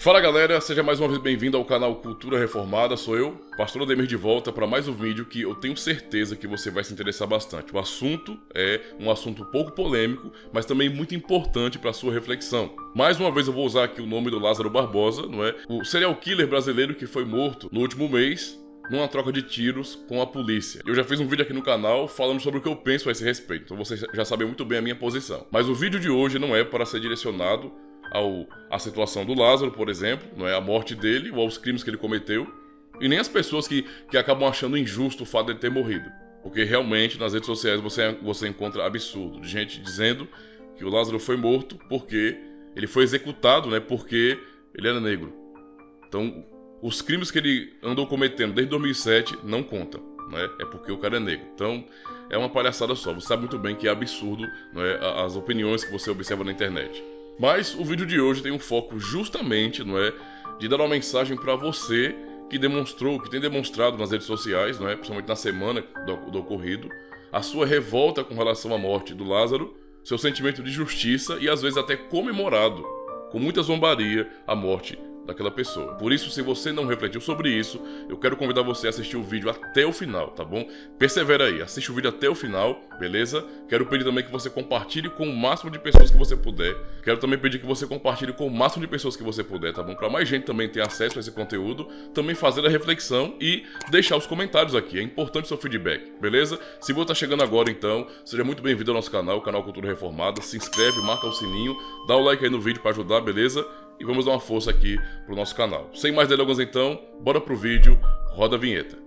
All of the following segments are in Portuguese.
Fala galera, seja mais uma vez bem-vindo ao canal Cultura Reformada, sou eu, Pastor Ademir, de volta para mais um vídeo que eu tenho certeza que você vai se interessar bastante. O assunto é um assunto pouco polêmico, mas também muito importante para a sua reflexão. Mais uma vez eu vou usar aqui o nome do Lázaro Barbosa, não é? O serial killer brasileiro que foi morto no último mês numa troca de tiros com a polícia. Eu já fiz um vídeo aqui no canal falando sobre o que eu penso a esse respeito, então você já sabe muito bem a minha posição. Mas o vídeo de hoje não é para ser direcionado à situação do Lázaro, por exemplo, não é a morte dele ou aos crimes que ele cometeu, e nem as pessoas que acabam achando injusto o fato de ele ter morrido. Porque realmente nas redes sociais você encontra absurdo de gente dizendo que o Lázaro foi morto porque ele foi executado, né, porque ele era negro. Então, os crimes que ele andou cometendo desde 2007 não contam, né? É porque o cara é negro. Então, é uma palhaçada só. Você sabe muito bem que é absurdo, não é, as opiniões que você observa na internet. Mas o vídeo de hoje tem um foco justamente, não é, de dar uma mensagem para você que tem demonstrado nas redes sociais, não é, principalmente na semana do ocorrido, a sua revolta com relação à morte do Lázaro, seu sentimento de justiça e às vezes até comemorado com muita zombaria a morte daquela pessoa. Por isso, se você não refletiu sobre isso, eu quero convidar você a assistir o vídeo até o final, tá bom? Persevera aí, assiste o vídeo até o final, beleza? Quero pedir também que você compartilhe com o máximo de pessoas que você puder. Quero também pedir que você compartilhe com o máximo de pessoas que você puder, tá bom? Para mais gente também ter acesso a esse conteúdo, também fazer a reflexão e deixar os comentários aqui. É importante o seu feedback, beleza? Se você tá chegando agora, então, seja muito bem-vindo ao nosso canal, o canal Cultura Reformada. Se inscreve, marca o sininho, dá o like aí no vídeo para ajudar, beleza? E vamos dar uma força aqui pro nosso canal. Sem mais delongas então, bora pro vídeo, roda a vinheta.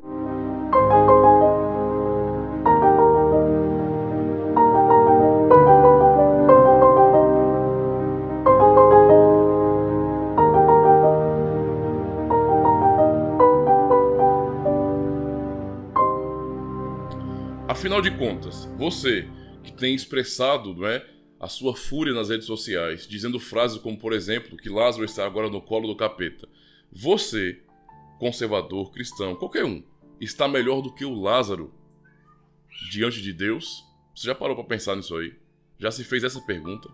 Afinal de contas, você que tem expressado, não é, a sua fúria nas redes sociais, dizendo frases como, por exemplo, que Lázaro está agora no colo do capeta. Você, conservador, cristão, qualquer um, está melhor do que o Lázaro diante de Deus? Você já parou para pensar nisso aí? Já se fez essa pergunta?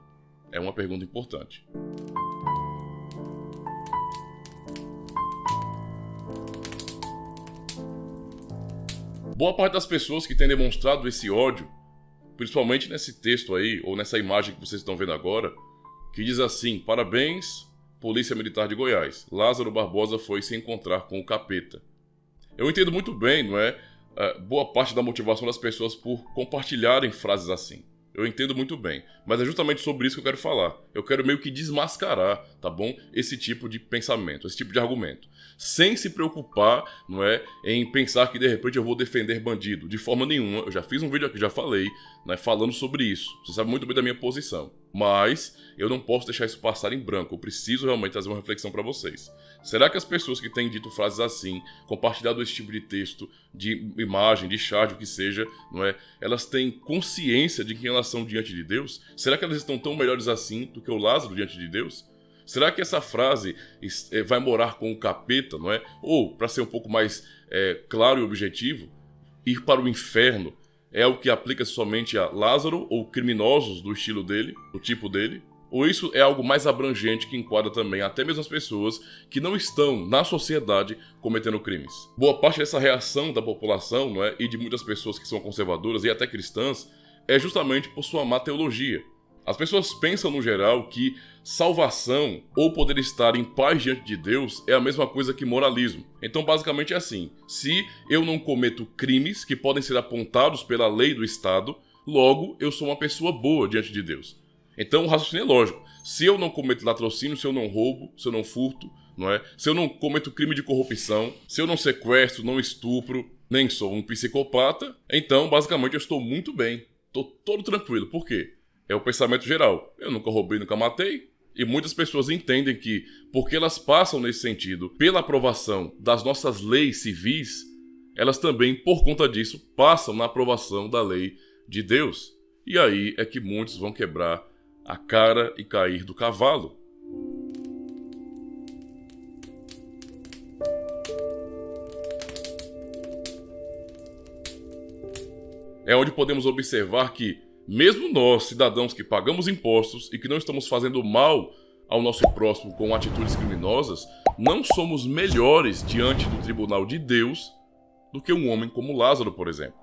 É uma pergunta importante. Boa parte das pessoas que têm demonstrado esse ódio, principalmente nesse texto aí, ou nessa imagem que vocês estão vendo agora, que diz assim: parabéns, Polícia Militar de Goiás, Lázaro Barbosa foi se encontrar com o capeta. Eu entendo muito bem, não é? Boa parte da motivação das pessoas por compartilharem frases assim. Eu entendo muito bem, mas é justamente sobre isso que eu quero falar. Eu quero meio que desmascarar, tá bom? Esse tipo de pensamento, esse tipo de argumento. Sem se preocupar, não é, em pensar que de repente eu vou defender bandido. De forma nenhuma, eu já fiz um vídeo aqui, já falei, né, falando sobre isso. Você sabe muito bem da minha posição. Mas eu não posso deixar isso passar em branco. Eu preciso realmente trazer uma reflexão para vocês. Será que as pessoas que têm dito frases assim, compartilhado esse tipo de texto, de imagem, de chat, o que seja, não é, elas têm consciência de quem elas são diante de Deus? Será que elas estão tão melhores assim do que o Lázaro diante de Deus? Será que essa frase vai morar com o capeta, não é? Ou, para ser um pouco mais claro e objetivo, ir para o inferno é o que aplica somente a Lázaro ou criminosos do estilo dele, do tipo dele? Ou isso é algo mais abrangente que enquadra também até mesmo as pessoas que não estão na sociedade cometendo crimes? Boa parte dessa reação da população, não é, e de muitas pessoas que são conservadoras e até cristãs é justamente por sua má teologia. As pessoas pensam no geral que salvação ou poder estar em paz diante de Deus é a mesma coisa que moralismo. Então basicamente é assim: se eu não cometo crimes que podem ser apontados pela lei do Estado, logo eu sou uma pessoa boa diante de Deus. Então o raciocínio é lógico: se eu não cometo latrocínio, se eu não roubo, se eu não furto, não é? Se eu não cometo crime de corrupção, se eu não sequestro, não estupro, nem sou um psicopata, então basicamente eu estou muito bem, estou todo tranquilo. Por quê? É o pensamento geral. Eu nunca roubei, nunca matei. E muitas pessoas entendem que, porque elas passam nesse sentido pela aprovação das nossas leis civis, elas também, por conta disso, passam na aprovação da lei de Deus. E aí é que muitos vão quebrar a cara e cair do cavalo. É onde podemos observar que, mesmo nós, cidadãos que pagamos impostos e que não estamos fazendo mal ao nosso próximo com atitudes criminosas, não somos melhores diante do tribunal de Deus do que um homem como Lázaro, por exemplo.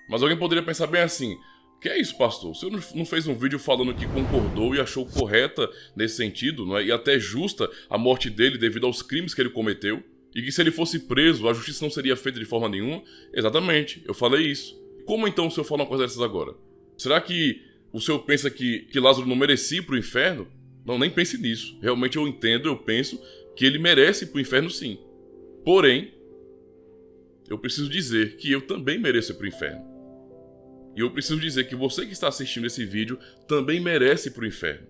Mas alguém poderia pensar bem assim: que é isso, pastor? Você não fez um vídeo falando que concordou e achou correta nesse sentido, não é? E até justa a morte dele devido aos crimes que ele cometeu? E que se ele fosse preso, a justiça não seria feita de forma nenhuma? Exatamente, eu falei isso. Como então o senhor fala uma coisa dessas agora? Será que o senhor pensa que Lázaro não merecia ir para o inferno? Não, nem pense nisso. Realmente eu entendo, eu penso que ele merece ir para o inferno sim. Porém, eu preciso dizer que eu também mereço ir para o inferno. E eu preciso dizer que você que está assistindo esse vídeo também merece ir para o inferno.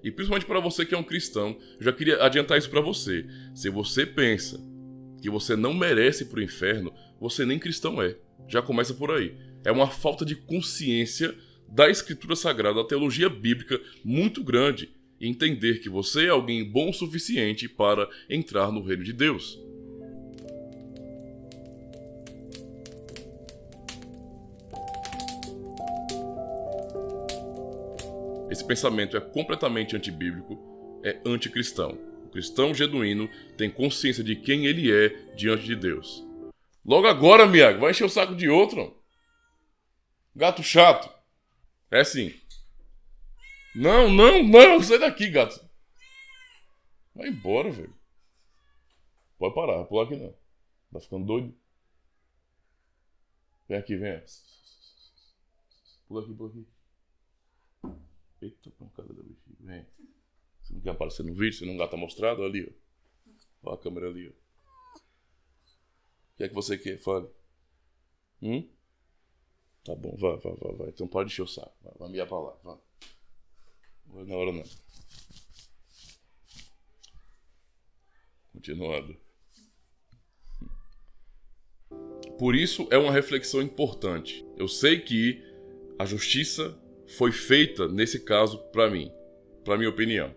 E principalmente para você que é um cristão, eu já queria adiantar isso para você. Se você pensa que você não merece ir para o inferno, você nem cristão é. Já começa por aí. É uma falta de consciência da Escritura Sagrada, da teologia bíblica muito grande, e entender que você é alguém bom o suficiente para entrar no reino de Deus. Esse pensamento é completamente antibíblico, é anticristão. O cristão genuíno tem consciência de quem ele é diante de Deus. Logo agora, Miago, vai encher o saco de outro. Gato chato. É assim. Não, sai daqui, gato. Vai embora, velho. Pode parar, vai pular aqui não. Tá ficando doido? Vem aqui, vem. Pula aqui. Eita, pancada da bexiga, vem. Você não quer aparecer no vídeo? Você não tá mostrado? Olha ali, ó. Olha a câmera ali, ó. O que é que você quer? Fale. Tá bom, vai. Então pode encher o saco. Vai miar pra lá, vai. Não é na hora não. Continuando. Por isso é uma reflexão importante. Eu sei que a justiça foi feita, nesse caso, para mim. Para minha opinião.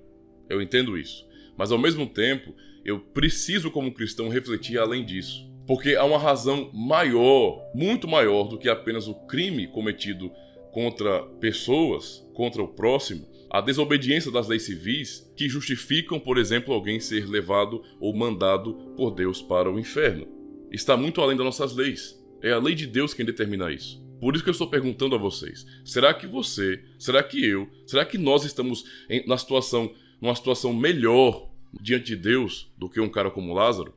Eu entendo isso. Mas ao mesmo tempo, eu preciso como cristão refletir além disso. Porque há uma razão maior, muito maior do que apenas o crime cometido contra pessoas, contra o próximo, a desobediência das leis civis que justificam, por exemplo, alguém ser levado ou mandado por Deus para o inferno. Está muito além das nossas leis. É a lei de Deus quem determina isso. Por isso que eu estou perguntando a vocês, será que você, será que eu, será que nós estamos numa situação melhor diante de Deus do que um cara como Lázaro?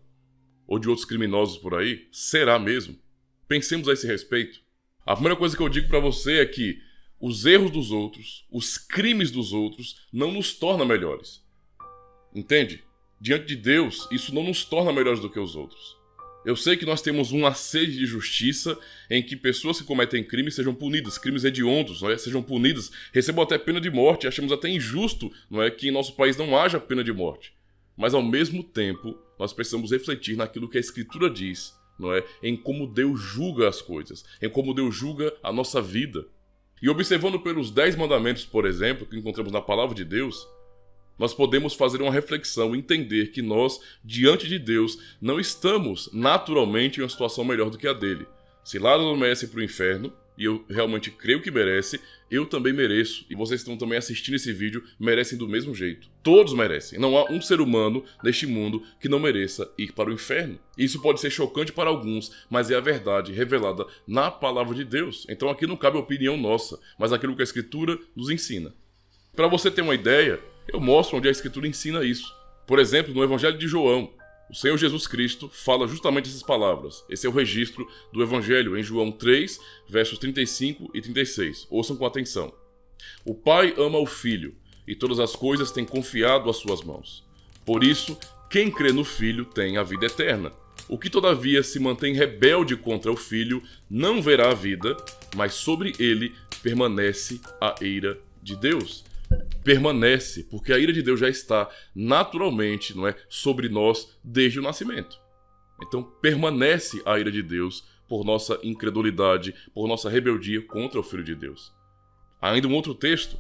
Ou de outros criminosos por aí? Será mesmo? Pensemos a esse respeito. A primeira coisa que eu digo para você é que os erros dos outros, os crimes dos outros, não nos tornam melhores. Entende? Diante de Deus, isso não nos torna melhores do que os outros. Eu sei que nós temos uma sede de justiça em que pessoas que cometem crimes sejam punidas, crimes hediondos, não é? Sejam punidas, recebam até pena de morte. Achamos até injusto, não é, que em nosso país não haja pena de morte. Mas ao mesmo tempo, nós precisamos refletir naquilo que a Escritura diz, não é? Em como Deus julga as coisas, em como Deus julga a nossa vida. E observando pelos 10 mandamentos, por exemplo, que encontramos na Palavra de Deus, nós podemos fazer uma reflexão e entender que nós, diante de Deus, não estamos naturalmente em uma situação melhor do que a dele. Se Lázaro merece ir para o inferno, e eu realmente creio que merece, eu também mereço, e vocês que estão também assistindo esse vídeo merecem do mesmo jeito. Todos merecem. Não há um ser humano neste mundo que não mereça ir para o inferno. Isso pode ser chocante para alguns, mas é a verdade revelada na Palavra de Deus. Então aqui não cabe opinião nossa, mas aquilo que a Escritura nos ensina. Para você ter uma ideia, eu mostro onde a Escritura ensina isso. Por exemplo, no Evangelho de João, o Senhor Jesus Cristo fala justamente essas palavras. Esse é o registro do Evangelho em João 3, versos 35 e 36. Ouçam com atenção. O Pai ama o Filho, e todas as coisas tem confiado às suas mãos. Por isso, quem crê no Filho tem a vida eterna. O que todavia se mantém rebelde contra o Filho não verá a vida, mas sobre ele permanece a ira de Deus. Permanece, porque a ira de Deus já está naturalmente, não é, sobre nós desde o nascimento. Então permanece a ira de Deus por nossa incredulidade, por nossa rebeldia contra o Filho de Deus. Ainda um outro texto,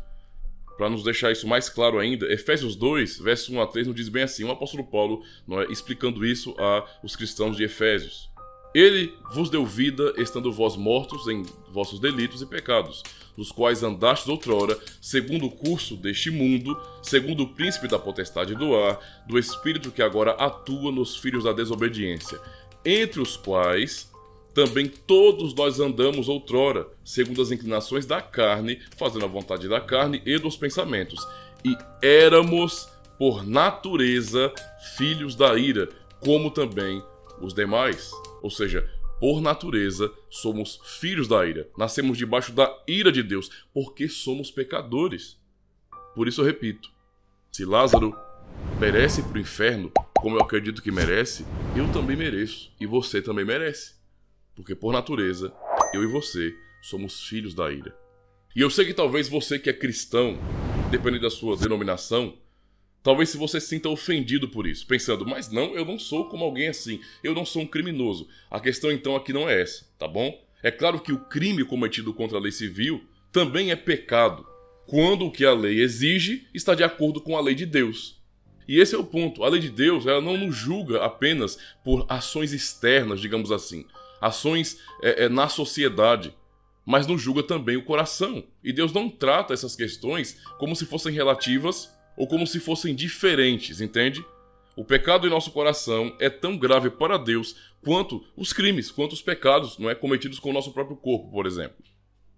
para nos deixar isso mais claro ainda, Efésios 2, versos 1 a 3, nos diz bem assim, o apóstolo Paulo, não é, explicando isso aos cristãos de Efésios. Ele vos deu vida, estando vós mortos em vossos delitos e pecados, nos quais andastes outrora, segundo o curso deste mundo, segundo o príncipe da potestade do ar, do espírito que agora atua nos filhos da desobediência, entre os quais também todos nós andamos outrora, segundo as inclinações da carne, fazendo a vontade da carne e dos pensamentos, e éramos, por natureza, filhos da ira, como também os demais. Ou seja, por natureza, somos filhos da ira. Nascemos debaixo da ira de Deus, porque somos pecadores. Por isso eu repito, se Lázaro merece para o inferno, como eu acredito que merece, eu também mereço, e você também merece. Porque por natureza, eu e você somos filhos da ira. E eu sei que talvez você que é cristão, dependendo da sua denominação, talvez se você se sinta ofendido por isso, pensando, mas não, eu não sou como alguém assim, eu não sou um criminoso. A questão então aqui não é essa, tá bom? É claro que o crime cometido contra a lei civil também é pecado, quando o que a lei exige está de acordo com a lei de Deus. E esse é o ponto, a lei de Deus ela não nos julga apenas por ações externas, digamos assim, ações na sociedade, mas nos julga também o coração. E Deus não trata essas questões como se fossem relativas ou como se fossem diferentes, entende? O pecado em nosso coração é tão grave para Deus quanto os crimes, quanto os pecados, não é, cometidos com o nosso próprio corpo, por exemplo.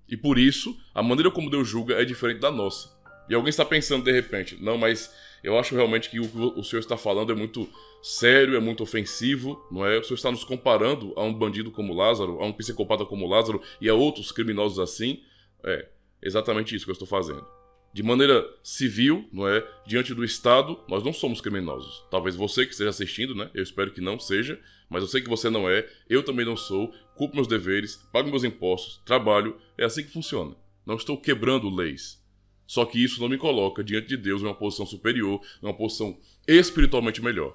E por isso, a maneira como Deus julga é diferente da nossa. E alguém está pensando de repente, não, mas eu acho realmente que o que o senhor está falando é muito sério, é muito ofensivo, não é? O senhor está nos comparando a um bandido como Lázaro, a um psicopata como Lázaro e a outros criminosos assim? É exatamente isso que eu estou fazendo. De maneira civil, não é? Diante do Estado, nós não somos criminosos. Talvez você que esteja assistindo, né? Eu espero que não seja, mas eu sei que você não é, eu também não sou, cumpro meus deveres, pago meus impostos, trabalho, é assim que funciona. Não estou quebrando leis. Só que isso não me coloca diante de Deus em uma posição superior, em uma posição espiritualmente melhor.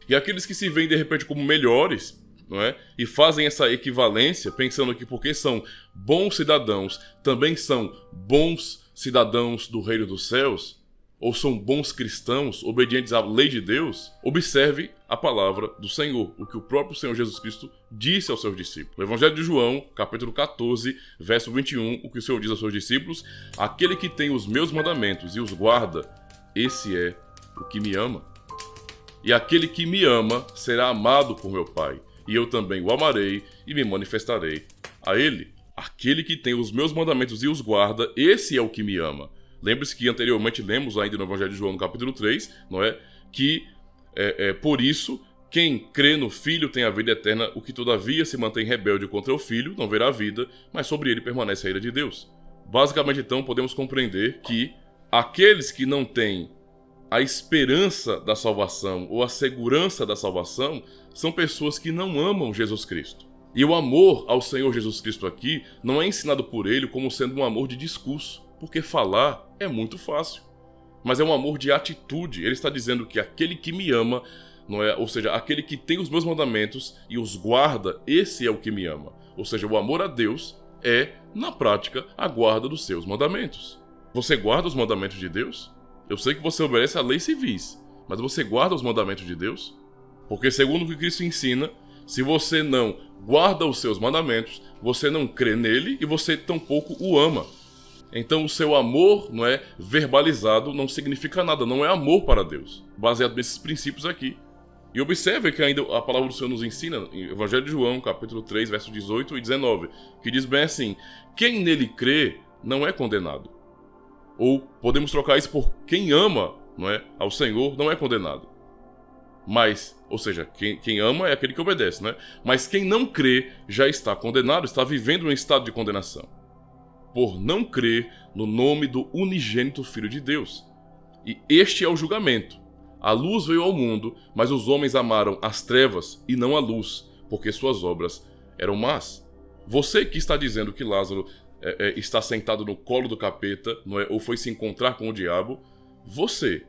E aqueles que se veem de repente como melhores, não é? E fazem essa equivalência, pensando que porque são bons cidadãos, também são bons cidadãos do reino dos céus, ou são bons cristãos, obedientes à lei de Deus, observe a palavra do Senhor, o que o próprio Senhor Jesus Cristo disse aos seus discípulos. No Evangelho de João, capítulo 14, verso 21, o que o Senhor diz aos seus discípulos: aquele que tem os meus mandamentos e os guarda, esse é o que me ama. E aquele que me ama será amado por meu Pai, e eu também o amarei e me manifestarei a ele. Aquele que tem os meus mandamentos e os guarda, esse é o que me ama. Lembre-se que anteriormente lemos ainda no Evangelho de João, no capítulo 3, não é? Que por isso, quem crê no Filho tem a vida eterna, o que todavia se mantém rebelde contra o Filho não verá a vida, mas sobre ele permanece a ira de Deus. Basicamente, então, podemos compreender que aqueles que não têm a esperança da salvação ou a segurança da salvação são pessoas que não amam Jesus Cristo. E o amor ao Senhor Jesus Cristo aqui não é ensinado por ele como sendo um amor de discurso, porque falar é muito fácil. Mas é um amor de atitude. Ele está dizendo que aquele que me ama, não é, ou seja, aquele que tem os meus mandamentos e os guarda, esse é o que me ama. Ou seja, o amor a Deus é, na prática, a guarda dos seus mandamentos. Você guarda os mandamentos de Deus? Eu sei que você obedece à lei civis, mas você guarda os mandamentos de Deus? Porque segundo o que Cristo ensina, se você não guarda os seus mandamentos, você não crê nele e você tampouco o ama. Então o seu amor, não é, verbalizado não significa nada, não é amor para Deus, baseado nesses princípios aqui. E observe que ainda a palavra do Senhor nos ensina, em Evangelho de João, capítulo 3, versos 18 e 19, que diz bem assim: quem nele crê não é condenado. Ou podemos trocar isso por quem ama, não é, ao Senhor não é condenado. Mas, ou seja, quem ama é aquele que obedece, né? Mas quem não crê já está condenado, está vivendo um estado de condenação, por não crer no nome do unigênito Filho de Deus. E este é o julgamento. A luz veio ao mundo, mas os homens amaram as trevas e não a luz, porque suas obras eram más. Você que está dizendo que Lázaro está sentado no colo do capeta, não é, ou foi se encontrar com o diabo, você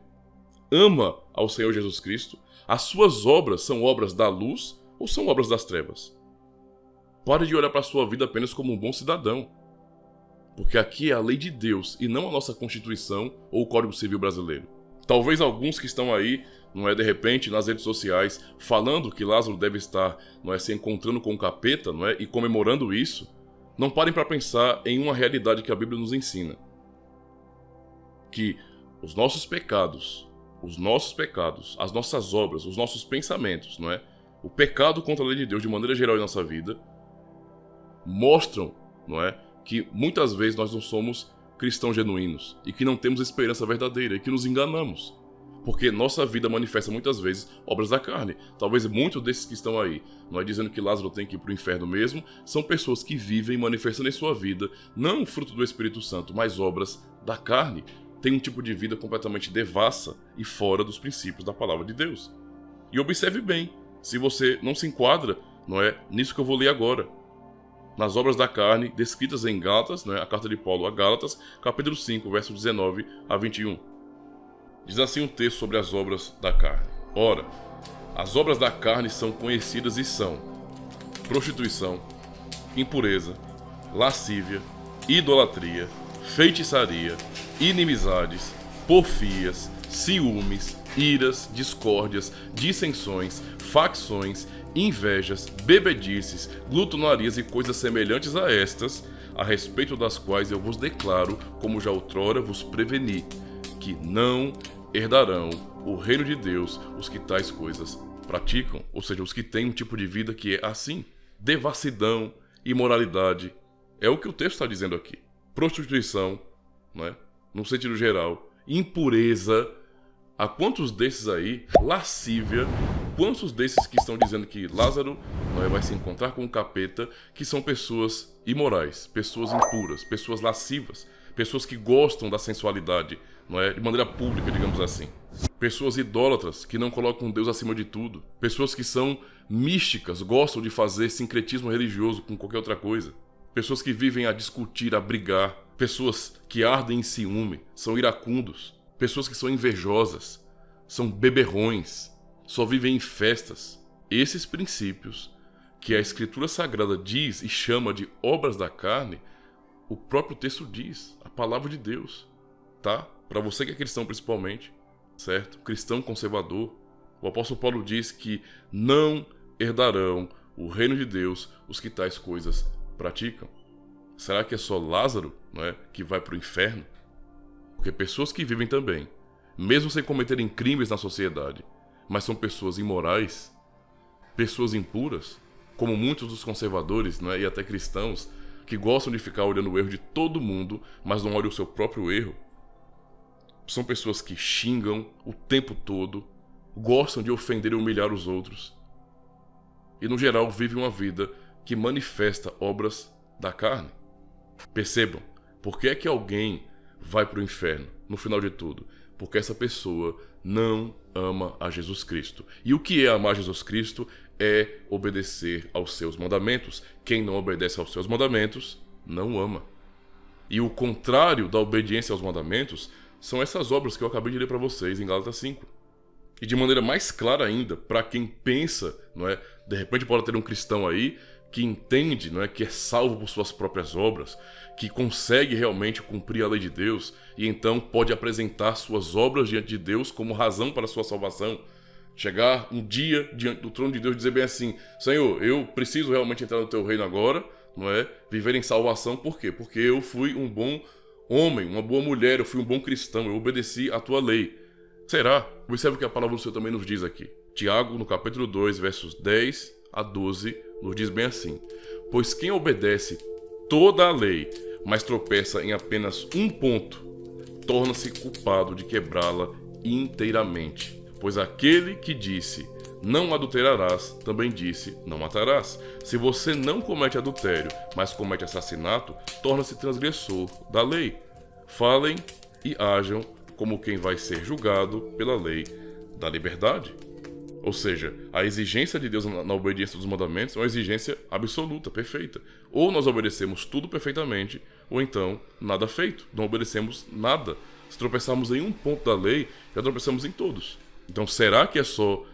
ama ao Senhor Jesus Cristo? As suas obras são obras da luz ou são obras das trevas? Pare de olhar para a sua vida apenas como um bom cidadão. Porque aqui é a lei de Deus e não a nossa Constituição ou o Código Civil brasileiro. Talvez alguns que estão aí, não é, de repente, nas redes sociais, falando que Lázaro deve estar, não é, se encontrando com o capeta, não é, e comemorando isso, não parem para pensar em uma realidade que a Bíblia nos ensina. Que os nossos pecados, as nossas obras, os nossos pensamentos, não é, o pecado contra a lei de Deus de maneira geral em nossa vida, mostram, não é, que muitas vezes nós não somos cristãos genuínos e que não temos esperança verdadeira e que nos enganamos. Porque nossa vida manifesta muitas vezes obras da carne. Talvez muitos desses que estão aí, não é dizendo que Lázaro tem que ir para o inferno mesmo, são pessoas que vivem manifestando em sua vida, não o fruto do Espírito Santo, mas obras da carne. Tem um tipo de vida completamente devassa e fora dos princípios da palavra de Deus. E observe bem, se você não se enquadra, não é, nisso que eu vou ler agora. Nas obras da carne, descritas em Gálatas, né, a carta de Paulo a Gálatas, capítulo 5, versos 19 a 21. Diz assim um texto sobre as obras da carne. Ora, as obras da carne são conhecidas e são prostituição, impureza, lascívia, idolatria, feitiçaria, inimizades, porfias, ciúmes, iras, discórdias, dissensões, facções, invejas, bebedices, glutonarias e coisas semelhantes a estas, a respeito das quais eu vos declaro, como já outrora vos preveni, que não herdarão o reino de Deus os que tais coisas praticam, ou seja, os que têm um tipo de vida que é assim, devassidão, imoralidade, é o que o texto está dizendo aqui. Prostituição, né, no sentido geral, impureza. A quantos desses aí, lascívia, quantos desses que estão dizendo que Lázaro vai se encontrar com o capeta, que são pessoas imorais, pessoas impuras, pessoas lascivas, pessoas que gostam da sensualidade, não é, de maneira pública, digamos assim. Pessoas idólatras, que não colocam Deus acima de tudo. Pessoas que são místicas, gostam de fazer sincretismo religioso com qualquer outra coisa. Pessoas que vivem a discutir, a brigar. Pessoas que ardem em ciúme, são iracundos. Pessoas que são invejosas, são beberrões, só vivem em festas. Esses princípios que a Escritura Sagrada diz e chama de obras da carne, o próprio texto diz, a palavra de Deus, tá? Para você que é cristão principalmente, certo? Cristão conservador, o apóstolo Paulo diz que não herdarão o reino de Deus os que tais coisas praticam. Será que é só Lázaro, não é, que vai para o inferno? Porque pessoas que vivem também, mesmo sem cometerem crimes na sociedade, mas são pessoas imorais, pessoas impuras, como muitos dos conservadores, né, e até cristãos, que gostam de ficar olhando o erro de todo mundo, mas não olham o seu próprio erro. São pessoas que xingam o tempo todo, gostam de ofender e humilhar os outros. E, no geral, vivem uma vida que manifesta obras da carne. Percebam, por que é que alguém vai para o inferno, no final de tudo? Porque essa pessoa não ama a Jesus Cristo. E o que é amar Jesus Cristo? É obedecer aos seus mandamentos. Quem não obedece aos seus mandamentos, não ama. E o contrário da obediência aos mandamentos são essas obras que eu acabei de ler para vocês em Gálatas 5. E de maneira mais clara ainda, para quem pensa, não é, de repente pode ter um cristão aí que entende, não é, que é salvo por suas próprias obras, que consegue realmente cumprir a lei de Deus e então pode apresentar suas obras diante de Deus como razão para a sua salvação. Chegar um dia diante do trono de Deus e dizer bem assim: Senhor, eu preciso realmente entrar no teu reino agora, não é? Viver em salvação, por quê? Porque eu fui um bom homem, uma boa mulher, eu fui um bom cristão, eu obedeci à tua lei. Será? Observe o que a palavra do Senhor também nos diz aqui. Tiago, no capítulo 2, versos 10 a 12, nos diz bem assim: pois quem obedece toda a lei, mas tropeça em apenas um ponto, torna-se culpado de quebrá-la inteiramente. Pois aquele que disse, não adulterarás, também disse, não matarás. Se você não comete adultério, mas comete assassinato, torna-se transgressor da lei. Falem e hajam como quem vai ser julgado pela lei da liberdade. Ou seja, a exigência de Deus na obediência dos mandamentos é uma exigência absoluta, perfeita. Ou nós obedecemos tudo perfeitamente, ou então nada feito. Não obedecemos nada. Se tropeçarmos em um ponto da lei, já tropeçamos em todos. Então, será que é só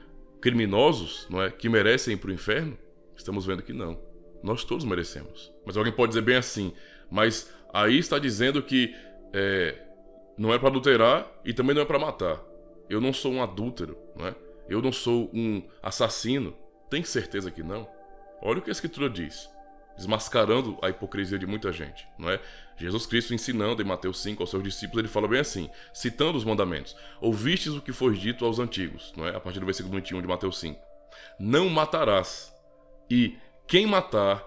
criminosos, não é, que merecem ir para o inferno? Estamos vendo que não. Nós todos merecemos. Mas alguém pode dizer bem assim, mas aí está dizendo que não é para adulterar e também não é para matar. Eu não sou um adúltero, não é? Eu não sou um assassino. Tem certeza que não? Olha o que a Escritura diz, desmascarando a hipocrisia de muita gente, não é? Jesus Cristo ensinando em Mateus 5 aos seus discípulos, ele fala bem assim, citando os mandamentos: ouvistes o que foi dito aos antigos, não é? A partir do versículo 21 de Mateus 5. Não matarás, e quem matar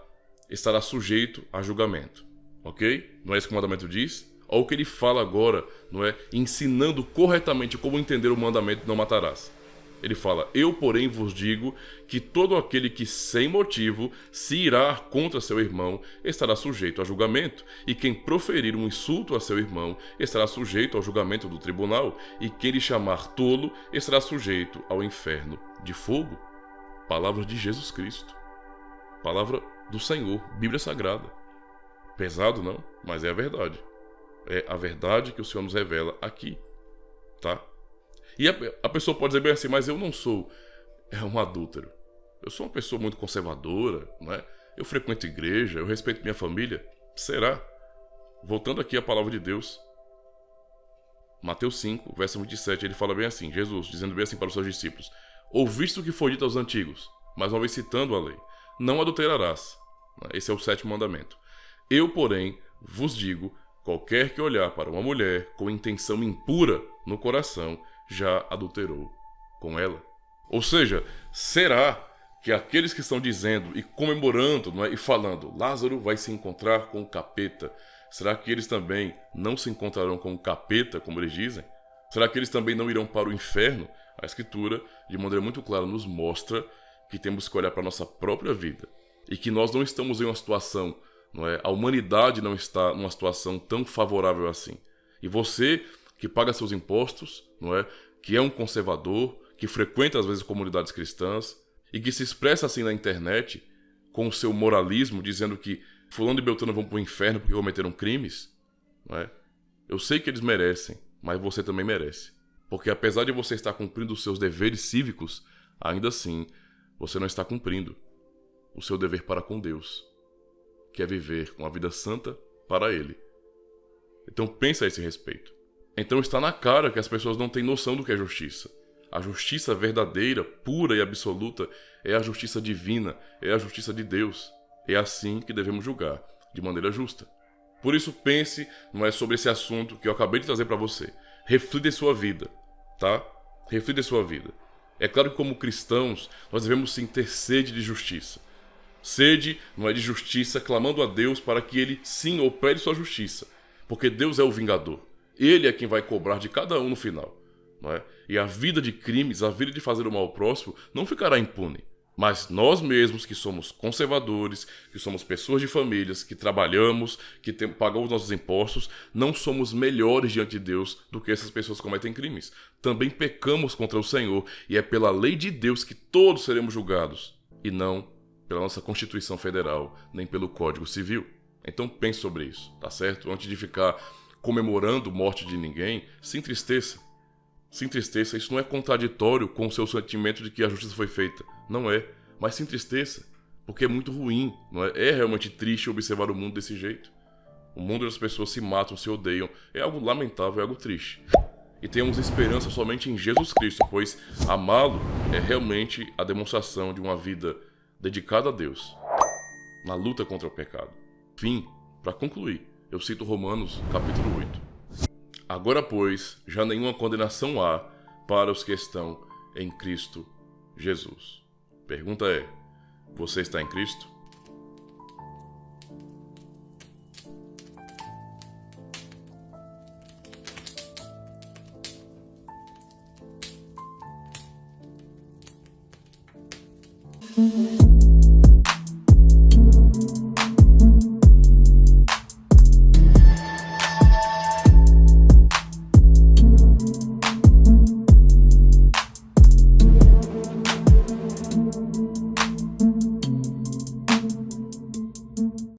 estará sujeito a julgamento, ok? Não é isso que o mandamento diz? Olha o que ele fala agora, não é? Ensinando corretamente como entender o mandamento não matarás. Ele fala: eu, porém, vos digo que todo aquele que sem motivo se irá contra seu irmão estará sujeito a julgamento, e quem proferir um insulto a seu irmão estará sujeito ao julgamento do tribunal, e quem lhe chamar tolo estará sujeito ao inferno de fogo. Palavra de Jesus Cristo. Palavra do Senhor, Bíblia Sagrada. Pesado, não? Mas é a verdade. É a verdade que o Senhor nos revela aqui, tá? E a pessoa pode dizer bem assim: mas eu não sou um adúltero. Eu sou uma pessoa muito conservadora, não é? Eu frequento igreja, eu respeito minha família. Será? Voltando aqui à palavra de Deus. Mateus 5, verso 27, ele fala bem assim, Jesus, dizendo bem assim para os seus discípulos: ouviste o que foi dito aos antigos, mais uma vez citando a lei: não adulterarás. Esse é o 7º mandamento. Eu, porém, vos digo: qualquer que olhar para uma mulher com intenção impura no coração, já adulterou com ela. Ou seja, será que aqueles que estão dizendo e comemorando, não é, e falando: Lázaro vai se encontrar com o capeta, será que eles também não se encontrarão com o capeta, como eles dizem? Será que eles também não irão para o inferno? A Escritura, de maneira muito clara, nos mostra que temos que olhar para a nossa própria vida e que nós não estamos em uma situação, não é? A humanidade não está numa situação tão favorável assim. E você que paga seus impostos, não é? Que é um conservador, que frequenta às vezes comunidades cristãs e que se expressa assim na internet com o seu moralismo, dizendo que fulano e beltrano vão para o inferno porque cometeram crimes, não é? Eu sei que eles merecem, mas você também merece. Porque apesar de você estar cumprindo os seus deveres cívicos, ainda assim você não está cumprindo o seu dever para com Deus, que é viver uma vida santa para Ele. Então pensa a esse respeito. Então está na cara que as pessoas não têm noção do que é justiça. A justiça verdadeira, pura e absoluta é a justiça divina, é a justiça de Deus. É assim que devemos julgar, de maneira justa. Por isso pense, não é, sobre esse assunto que eu acabei de trazer para você. Reflita em sua vida, tá? Reflita em sua vida. É claro que como cristãos nós devemos sim ter sede de justiça. Sede, não é, de justiça, clamando a Deus para que Ele sim opere sua justiça. Porque Deus é o vingador. Ele é quem vai cobrar de cada um no final, não é? E a vida de crimes, a vida de fazer o mal ao próximo, não ficará impune. Mas nós mesmos, que somos conservadores, que somos pessoas de famílias, que trabalhamos, que pagamos nossos impostos, não somos melhores diante de Deus do que essas pessoas que cometem crimes. Também pecamos contra o Senhor, e é pela lei de Deus que todos seremos julgados, e não pela nossa Constituição Federal, nem pelo Código Civil. Então pense sobre isso, tá certo? Antes de ficar comemorando morte de ninguém, se entristeça. Se entristeça, isso não é contraditório com o seu sentimento de que a justiça foi feita. Não é, mas se entristeça, porque é muito ruim, não é? É realmente triste observar o mundo desse jeito. O mundo das pessoas se matam, se odeiam, é algo lamentável, é algo triste. E temos esperança somente em Jesus Cristo, pois amá-lo é realmente a demonstração de uma vida dedicada a Deus, na luta contra o pecado. Fim, para concluir, eu cito Romanos, capítulo 8. Agora, pois, já nenhuma condenação há para os que estão em Cristo Jesus. Pergunta é: você está em Cristo?